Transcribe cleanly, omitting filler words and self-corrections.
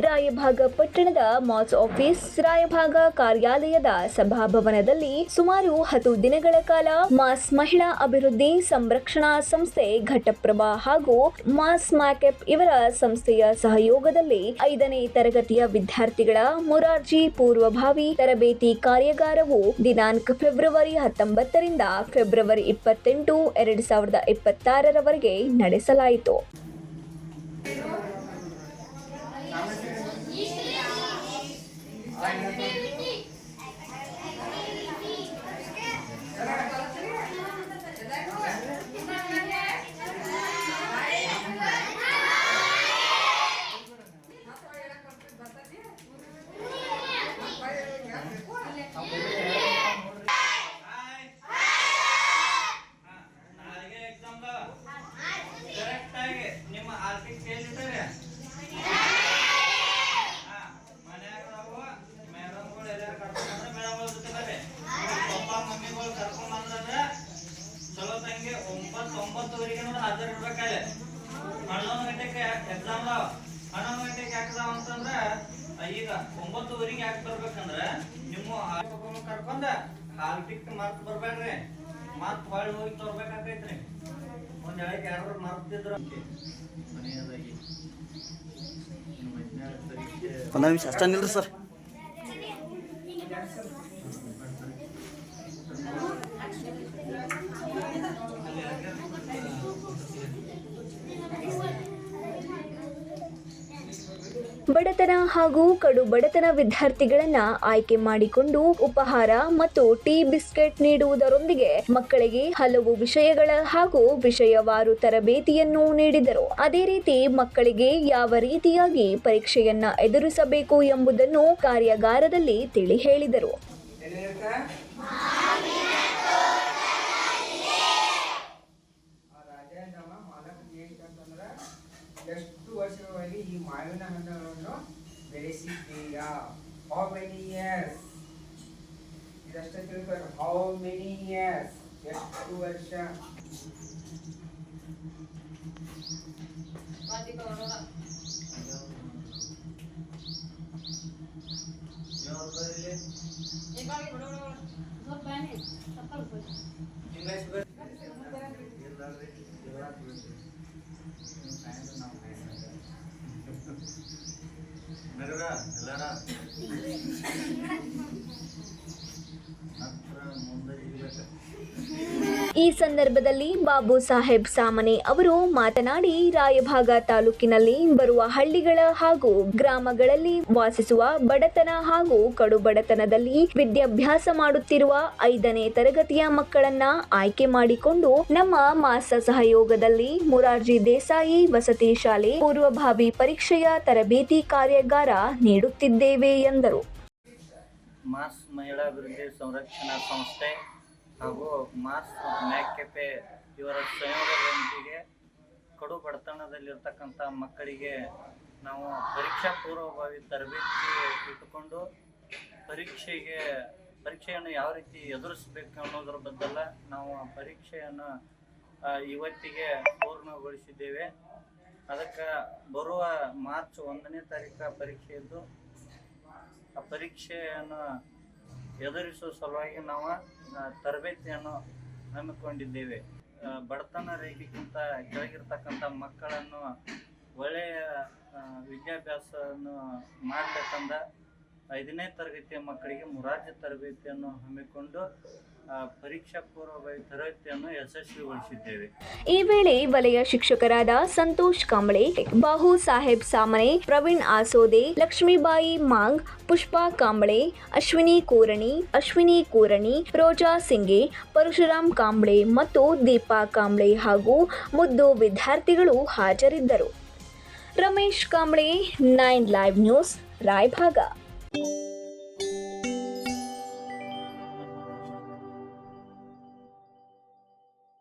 ರಾಯಭಾಗ ಪಟ್ಟಣದ mass office Raybag ಕಾರ್ಯಾಲಯದ ಸಭಾಭವನದಲ್ಲಿ ಸುಮಾರು 10 ದಿನಗಳ ಕಾಲ ಮಾಸ್ ಮಹಿಳಾ ಅಭಿವೃದ್ಧಿ ಸಂರಕ್ಷಣಾ ಸಂಸ್ಥೆ ಘಟಪ್ರಭಾ ಹಾಗೂ ಮಾಸ್ ಮ್ಯಾಕೆಪ್ ಇವರ ಸಂಸ್ಥೆಯ ಸಹಯೋಗದಲ್ಲಿ 5ನೇ ತರಗತಿಯ ವಿದ್ಯಾರ್ಥಿಗಳ ಮೊರಾರ್ಜಿ ಪೂರ್ವಭಾವಿ ತರಬೇತಿ ಕಾರ್ಯಾಗಾರವು ದಿನಾಂಕ ಫೆಬ್ರವರಿ 19 ರಿಂದ ಫೆಬ್ರವರಿ 28, 2026 ರವರೆಗೆ ನಡೆಸಲಾಯಿತು. ಹಾಜರಿರ್ಬೇಕಾದ್ರೆ 11 ಗಂಟೆಗೆ ಎಕ್ಸಾಮ್ ಅದಾವ. 11 ಗಂಟೆಗೆ ಯಾಕದಾವ ಅಂತಂದ್ರ ಈಗ 9:30 ಯಾಕೆ ಬರ್ಬೇಕಂದ್ರ ನಿಮ್ಮ ಕರ್ಕೊಂಡ ಹಾಲ್ ಟಿಕ್ ಮಾರ್ಕ್ ಬರ್ಬೇಡ್ರಿ, ಮತ್ ಹೊಳ್ಳಿ ಹೋಗಿ ತೋರ್ಬೇಕಾಗೈತ್ರಿ. ಒಂದ್ ಹೇಳಕ್ ಯಾರು ಮರ್ತಿದ್ರು ಮನೆಯದಾಗಿ ಒಂದು ನಿಮಿಷ ಅಷ್ಟ ನಿಲ್ರಿ ಸರ್. ಬಡತನ ಹಾಗೂ ಕಡು ಬಡತನ ವಿದ್ಯಾರ್ಥಿಗಳನ್ನ ಆಯ್ಕೆ ಮಾಡಿಕೊಂಡು ಉಪಹಾರ ಮತ್ತು ಟೀ ಬಿಸ್ಕೆಟ್ ನೀಡುವುದರೊಂದಿಗೆ ಮಕ್ಕಳಿಗೆ ಹಲವು ವಿಷಯಗಳ ಹಾಗೂ ವಿಷಯವಾರು ತರಬೇತಿಯನ್ನು ನೀಡಿದರು. ಅದೇ ರೀತಿ ಮಕ್ಕಳಿಗೆ ಯಾವ ರೀತಿಯಾಗಿ ಪರೀಕ್ಷೆಯನ್ನ ಎದುರಿಸಬೇಕು ಎಂಬುದನ್ನು ಕಾರ್ಯಾಗಾರದಲ್ಲಿ ತಿಳಿ ಹೇಳಿದರು. ಎಷ್ಟು ವರ್ಷಗಳಲ್ಲಿ ಈ ಮಾವಿನ ಹಣ್ಣುಗಳನ್ನು ಬೆಳೆಸಿದ್ದೀರಾ? How many years? ಇದಷ್ಟೇ ತಿಳ್ಕೊಂಡು ಹೌ ಮೆನಿ ಇಯರ್ಸ್, ಎಷ್ಟು ವರ್ಷ? ಈ ಸಂದರ್ಭದಲ್ಲಿ ಬಾಬು ಸಾಹೇಬ್ ಸಾಮನೆ ಅವರು ಮಾತನಾಡಿ, ರಾಯಭಾಗ ತಾಲೂಕಿನಲ್ಲಿ ಬರುವ ಹಳ್ಳಿಗಳ ಹಾಗೂ ಗ್ರಾಮಗಳಲ್ಲಿ ವಾಸಿಸುವ ಬಡತನ ಹಾಗೂ ಕಡು ಬಡತನದಲ್ಲಿ ವಿದ್ಯಾಭ್ಯಾಸ ಮಾಡುತ್ತಿರುವ 5ನೇ ತರಗತಿಯ ಮಕ್ಕಳನ್ನ ಆಯ್ಕೆ ಮಾಡಿಕೊಂಡು ನಮ್ಮ ಮಾಸ ಸಹಯೋಗದಲ್ಲಿ ಮೊರಾರ್ಜಿ ದೇಸಾಯಿ ವಸತಿ ಶಾಲೆ ಪೂರ್ವಭಾವಿ ಪರೀಕ್ಷೆಯ ತರಬೇತಿ ಕಾರ್ಯಾಗಾರ ನೀಡುತ್ತಿದ್ದೇವೆ ಎಂದರು. ಮಾಸ್ ಮಹಿಳಾ ಅಭಿವೃದ್ಧಿ ಸಂರಕ್ಷಣಾ ಸಂಸ್ಥೆ ಹಾಗೂ ಮಾಸ್ ಮ್ಯಾಕೆಪೆ ಇವರ ಸಂಯೋಗದೊಂದಿಗೆ ಕಡು ಬಡತನದಲ್ಲಿರ್ತಕ್ಕಂಥ ಮಕ್ಕಳಿಗೆ ನಾವು ಪರೀಕ್ಷಾ ಪೂರ್ವಭಾವಿ ತರಬೇತಿ ಇಟ್ಟುಕೊಂಡು ಪರೀಕ್ಷೆಯನ್ನು ಯಾವ ರೀತಿ ಎದುರಿಸಬೇಕು ಅನ್ನೋದ್ರ ಬದ್ದೆಲ್ಲ ನಾವು ಪರೀಕ್ಷೆಯನ್ನು ಇವತ್ತಿಗೆ ಪೂರ್ಣಗೊಳಿಸಿದ್ದೇವೆ. ಅದಕ್ಕೆ ಬರುವ ಮಾರ್ಚ್ 1ನೇ ತಾರೀಕು ಪರೀಕ್ಷೆ ಇದ್ದು ಆ ಪರೀಕ್ಷೆಯನ್ನು ಎದುರಿಸುವ ಸಲುವಾಗಿ ನಾವು ತರಬೇತಿಯನ್ನು ಹಮ್ಮಿಕೊಂಡಿದ್ದೇವೆ. ಬಡತನ ರೇಖೆಗಿಂತ ಕೆಳಗಿರ್ತಕ್ಕಂಥ ಮಕ್ಕಳನ್ನು ಒಳ್ಳೆಯ ವಿದ್ಯಾಭ್ಯಾಸವನ್ನು ಮಾಡಬೇಕಂದ 5ನೇ ತರಗತಿಯ ಮಕ್ಕಳಿಗೆ ಮೊರಾರ್ಜಿ ತರಬೇತಿಯನ್ನು ಹಮ್ಮಿಕೊಂಡು ಪರೀಕ್ಷಾ ಪೂರ್ವಭಾವಿ ತರಬೇತಿಯನ್ನು ಯಶಸ್ವಿಗೊಳಿಸಿದ್ದೇವೆ. ಈ ವೇಳೆ ವಲಯ ಶಿಕ್ಷಕರಾದ ಸಂತೋಷ್ ಕಾಂಬಳೆ, ಬಾಹು ಸಾಹೇಬ್ ಸಾಮನೆ, ಪ್ರವೀಣ್ ಆಸೋದೆ, ಲಕ್ಷ್ಮೀಬಾಯಿ ಮಾಂಗ್, ಪುಷ್ಪಾ ಕಾಂಬಳೆ, ಅಶ್ವಿನಿ ಕೂರಣಿ, ರೋಜಾ ಸಿಂಗೆ, ಪರಶುರಾಮ್ ಕಾಂಬಳೆ ಮತ್ತು ದೀಪಾ ಕಾಂಬಳೆ ಹಾಗೂ ಮುದ್ದು ವಿದ್ಯಾರ್ಥಿಗಳು ಹಾಜರಿದ್ದರು. Ramesh Kamble, 9 live news, Raybag.